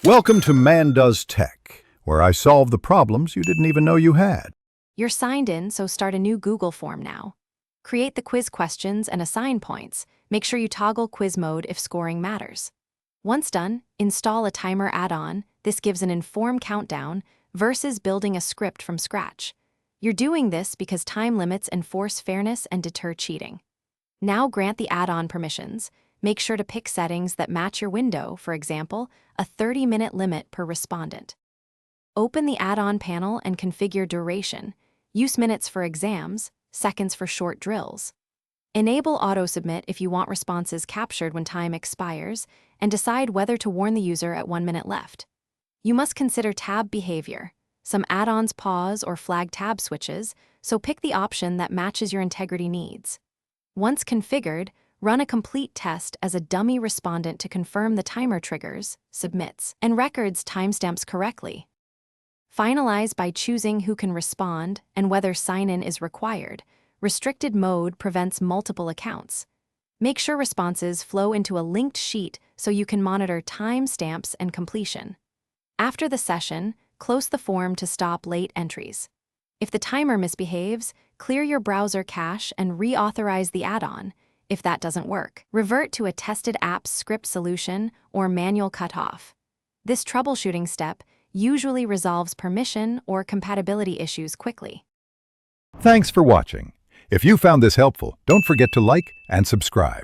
Welcome to Man Does Tech, where I solve the problems you didn't even know you had. You're signed in, so start a new Google form now. Create the quiz questions and assign points. Make sure you toggle quiz mode if scoring matters. Once done, install a timer add-on. This gives an informed countdown versus building a script from scratch. You're doing this because time limits enforce fairness and deter cheating. Now grant the add-on permissions. Make sure to pick settings that match your window, for example, a 30-minute limit per respondent. Open the add-on panel and configure duration. Use minutes for exams, seconds for short drills. Enable auto-submit if you want responses captured when time expires, and decide whether to warn the user at 1 minute left. You must consider tab behavior. Some add-ons pause or flag tab switches, so pick the option that matches your integrity needs. Once configured, run a complete test as a dummy respondent to confirm the timer triggers, submits, and records timestamps correctly. Finalize by choosing who can respond and whether sign-in is required. Restricted mode prevents multiple accounts. Make sure responses flow into a linked sheet so you can monitor timestamps and completion. After the session, close the form to stop late entries. If the timer misbehaves, clear your browser cache and reauthorize the add-on. If that doesn't work, revert to a tested app's script solution or manual cutoff. This troubleshooting step usually resolves permission or compatibility issues quickly. Thanks for watching. If you found this helpful, don't forget to like and subscribe.